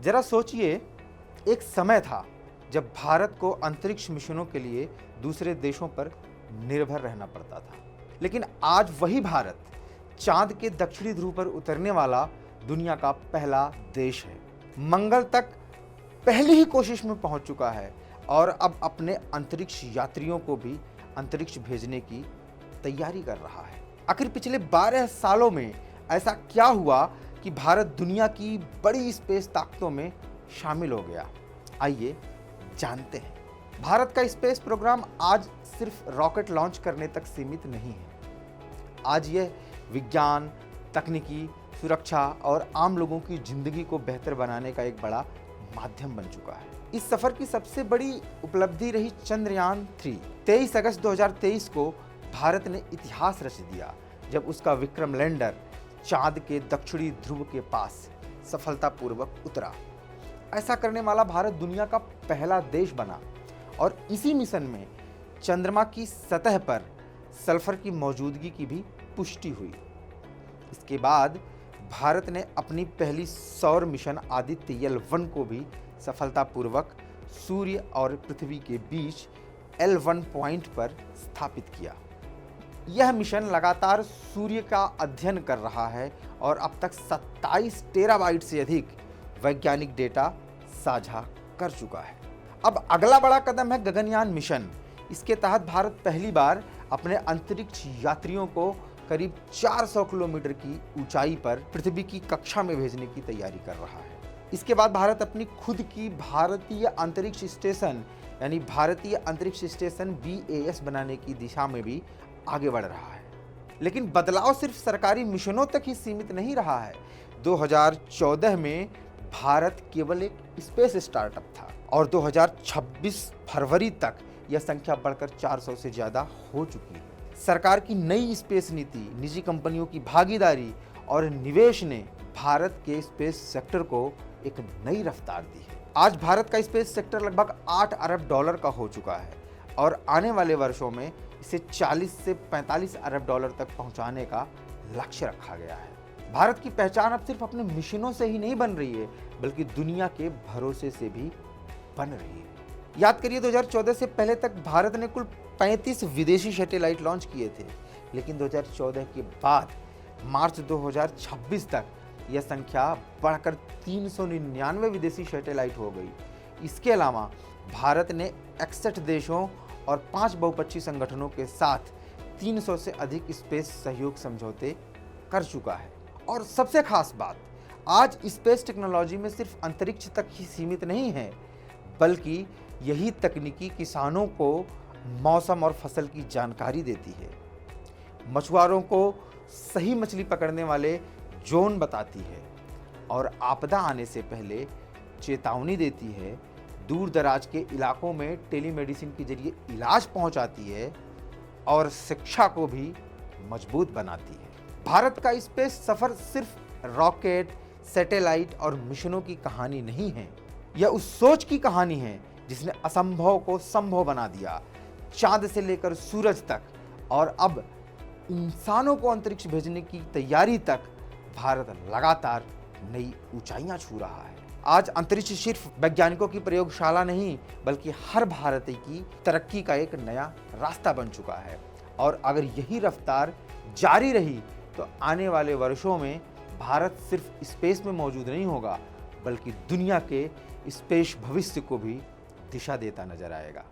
जरा सोचिए, एक समय था जब भारत को अंतरिक्ष मिशनों के लिए दूसरे देशों पर निर्भर रहना पड़ता था। लेकिन आज वही भारत चांद के दक्षिणी ध्रुव पर उतरने वाला दुनिया का पहला देश है। मंगल तक पहली ही कोशिश में पहुंच चुका है और अब अपने अंतरिक्ष यात्रियों को भी अंतरिक्ष भेजने की तैयारी कर रहा है। आखिर पिछले 12 सालों में ऐसा क्या हुआ कि भारत दुनिया की बड़ी स्पेस ताकतों में शामिल हो गया? आइए जानते हैं। भारत का स्पेस प्रोग्राम आज सिर्फ रॉकेट लॉन्च करने तक सीमित नहीं है। आज यह विज्ञान, तकनीकी, सुरक्षा और आम लोगों की जिंदगी को बेहतर बनाने का एक बड़ा माध्यम बन चुका है। इस सफर की सबसे बड़ी उपलब्धि रही चंद्रयान 3। 23 अगस्त 2023 को भारत ने इतिहास रच दिया जब उसका विक्रम लैंडर चांद के दक्षिणी ध्रुव के पास सफलतापूर्वक उतरा। ऐसा करने वाला भारत दुनिया का पहला देश बना और इसी मिशन में चंद्रमा की सतह पर सल्फर की मौजूदगी की भी पुष्टि हुई। इसके बाद भारत ने अपनी पहली सौर मिशन आदित्य L1 को भी सफलतापूर्वक सूर्य और पृथ्वी के बीच L1 पॉइंट पर स्थापित किया। यह मिशन लगातार सूर्य का अध्ययन कर रहा है और अब तक 27 टेराबाइट से अधिक वैज्ञानिक डेटा साझा कर चुका है। अब अगला बड़ा कदम है गगनयान मिशन। इसके तहत भारत पहली बार अपने अंतरिक्ष यात्रियों को करीब 400 किलोमीटर की ऊंचाई पर पृथ्वी की कक्षा में भेजने की तैयारी कर रहा है। इसके बाद भारत अपनी खुद की भारतीय अंतरिक्ष स्टेशन यानी भारतीय अंतरिक्ष स्टेशन BAS बनाने की दिशा में भी आगे बढ़ रहा है। लेकिन बदलाव सिर्फ सरकारी मिशनों तक ही सीमित नहीं रहा है। 2014 में भारत केवल एक स्पेस स्टार्टअप था और 2026 फरवरी तक यह संख्या बढ़कर 400 से ज्यादा हो चुकी है। सरकार की नई स्पेस नीति, निजी कंपनियों की भागीदारी और निवेश ने भारत के स्पेस सेक्टर को एक नई रफ्तार दी है। आज भारत का स्पेस सेक्टर लगभग $8 अरब का हो चुका है और आने वाले वर्षों में इसे 40 से 45 अरब डॉलर तक पहुंचाने का लक्ष्य रखा गया है। भारत की पहचान अब सिर्फ अपने मिशनों से ही नहीं बन रही है, बल्कि दुनिया के भरोसे से भी बन रही है। याद करिए, 2014 से पहले तक भारत ने कुल 35 विदेशी सैटेलाइट लॉन्च किए थे, लेकिन 2014 के बाद मार्च 2026 तक यह संख्या बढ़कर 399 विदेशी सैटेलाइट हो गई। इसके अलावा भारत ने 61 देशों और 5 बहुपक्षीय संगठनों के साथ 300 से अधिक स्पेस सहयोग समझौते कर चुका है। और सबसे खास बात, आज स्पेस टेक्नोलॉजी में सिर्फ अंतरिक्ष तक ही सीमित नहीं है, बल्कि यही तकनीकी किसानों को मौसम और फसल की जानकारी देती है, मछुआरों को सही मछली पकड़ने वाले जोन बताती है और आपदा आने से पहले चेतावनी देती है, दूर दराज के इलाकों में टेलीमेडिसिन के जरिए इलाज पहुंचाती है और शिक्षा को भी मजबूत बनाती है। भारत का स्पेस सफर सिर्फ रॉकेट, सैटेलाइट और मिशनों की कहानी नहीं है, यह उस सोच की कहानी है जिसने असंभव को संभव बना दिया। चांद से लेकर सूरज तक और अब इंसानों को अंतरिक्ष भेजने की तैयारी तक भारत लगातार नई ऊंचाइयां छू रहा है। आज अंतरिक्ष सिर्फ वैज्ञानिकों की प्रयोगशाला नहीं, बल्कि हर भारतीय की तरक्की का एक नया रास्ता बन चुका है। और अगर यही रफ्तार जारी रही तो आने वाले वर्षों में भारत सिर्फ स्पेस में मौजूद नहीं होगा, बल्कि दुनिया के स्पेस भविष्य को भी दिशा देता नजर आएगा।